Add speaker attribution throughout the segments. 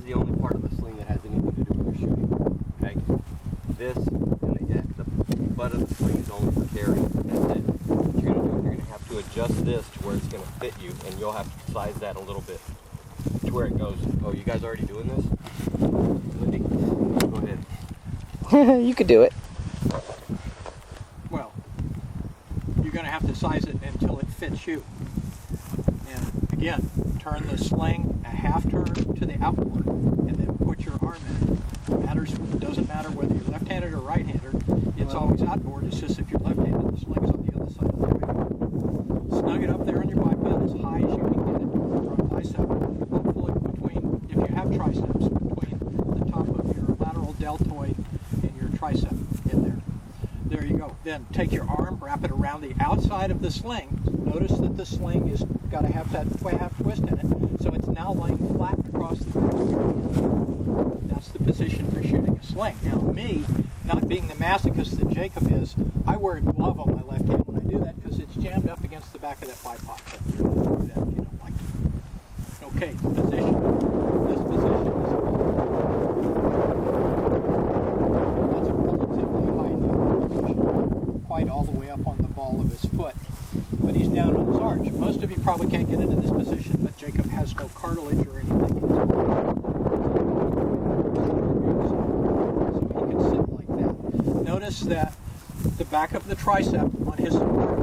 Speaker 1: the only part of the sling that has anything to do with your shooting. Okay? This and the butt of the sling is only for carrying. That's it. What you're going to do is you're going to have to adjust this to where it's going to fit you, and you'll have to size that a little bit to where it goes. Oh, you guys already doing this? Lindy, go ahead.
Speaker 2: You could do it.
Speaker 3: Well, you're going to have to size it until it fits you. And again, turn the sling a half turn to the outboard, and then put your arm in it. It doesn't matter whether you're left-handed or right-handed. It's always outboard. It's just if you're left-handed, the sling's on the other side of the rifle. Snug it up there on your biped as high as you can get it from bicep. Hopefully between, if you have triceps, between the top of your lateral deltoid and your tricep in there. There you go. Then take your arm, wrap it around the outside of the sling. Notice that the sling is got to have that half twist in it, so it's now laying flat across the ground. That's the position for shooting a sling. Now me, not being the masochist that Jacob is, I wear a glove on my left hand when I do that because it's jammed up against the back of that bipod. But you don't do that if you don't like it. Okay, the position. This position is that's a relatively high knee position, quite all the way up on the ball of his foot. But he's down on his arch. Most of you probably can't get into this position, but Jacob has no cartilage or anything in his body. So he can sit like that. Notice that the back of the tricep on his support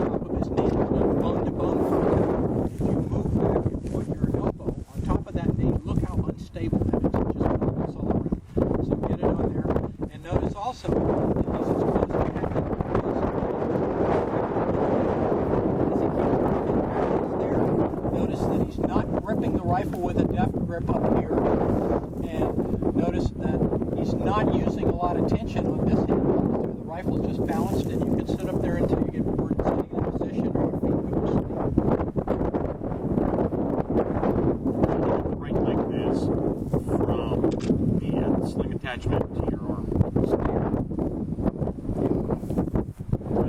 Speaker 3: top of his knee is bone to bone. If you move back and put your elbow on top of that knee, look how unstable that is. It just wobbles all around. So get it on there. And notice also that he's as close to having notice that he's not gripping the rifle with a deft grip up here, and notice that he's not using a lot of tension on this hand. The rifle's just balanced, and you can sit up there until you get bored and sitting in that position, or your feet go to sleep.
Speaker 4: Right like this from the sling attachment to your arm.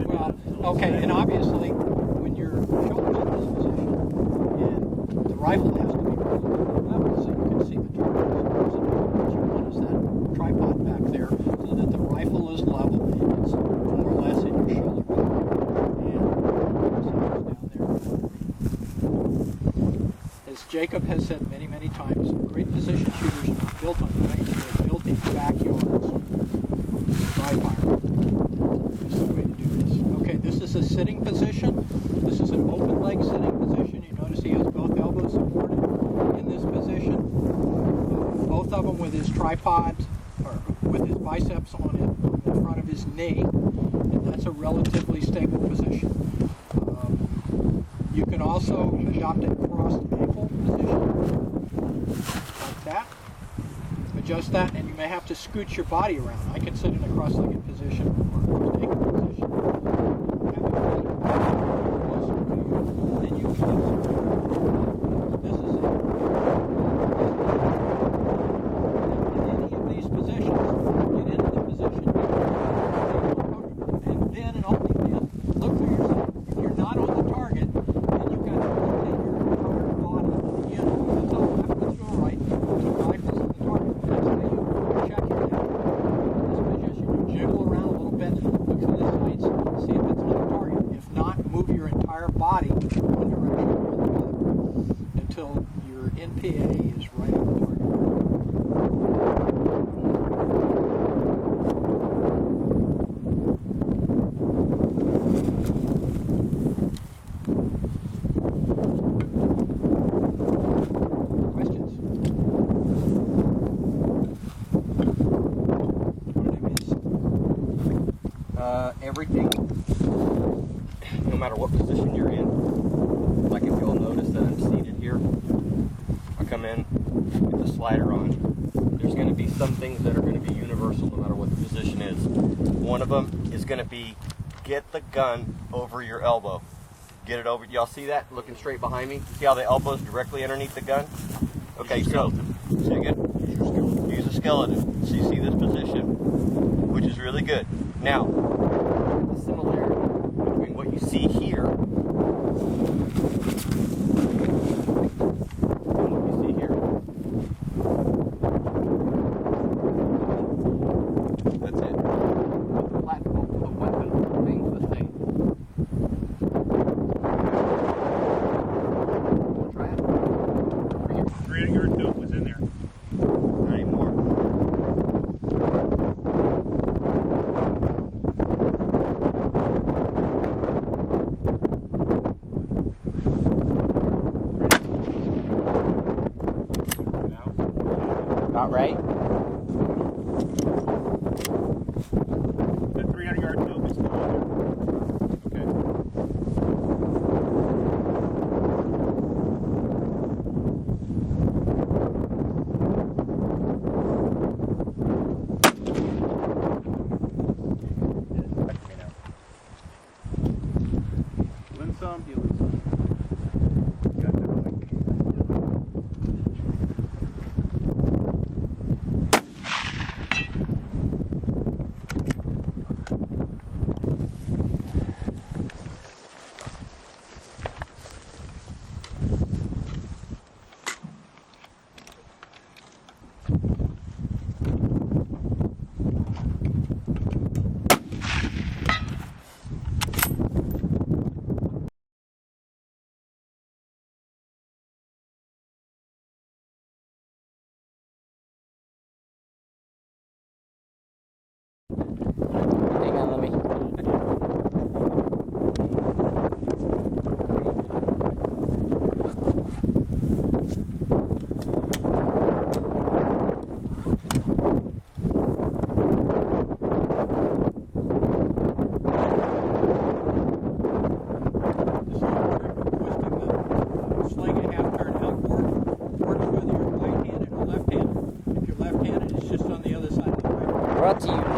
Speaker 3: Well, okay, and obviously, when you're showing in this position, and the rifle has to be really level so you can see the target. So what you want is that tripod back there so that the rifle is level. It's more or less in your shoulder blade. And as Jacob has said many, many times, great position shooters are not built on the range. They're built in backyards. Dry fire. This is the way to do this. Okay, this is a sitting position. This is an open leg sitting position. You notice he has both elbows supported in this position. Both of them with his tripod, or with his biceps on it, in front of his knee. And that's a relatively stable position. You can also adopt a crossed ankle position, like that. Adjust that, and you may have to scoot your body around. I can sit in a cross-legged position or a crossed ankle position. Have your feet closer to you than you can. This is it. In any of these positions, get into the position you feel comfortable. And then, and only then, look for yourself. If you're not on the target, then you've got to rotate your entire body in the unit. That's all left with your right. Keep rifles on the target. Check your neck. In this position, you jiggle around a little bit, look to the sides, see if it's on the target. If not, move your entire body one direction or the other until your NPA is right on the target. Questions?
Speaker 1: Everything, no matter what position you're in, like if you'll notice that I'm seated here, I come in with the slider on. There's going to be some things that are going to be universal no matter what the position is. One of them is going to be get the gun over your elbow. Get it over. Y'all see that? Looking straight behind me. See how the elbow's directly underneath the gun? Okay, so say again. Use a skeleton. So you see this position, which is really good. Now, the similarity between what you see here and what you see
Speaker 4: 300-yard note was in there.
Speaker 1: Not anymore. About right?
Speaker 4: The 300-yard note is still in there. Okay. Win some, you lose some. Got that right.
Speaker 1: Hang on, let me.
Speaker 3: The sling a half turn outward works whether you're right-handed or left-handed. If you're left-handed, it's just on the other side of the right.
Speaker 1: Brought to you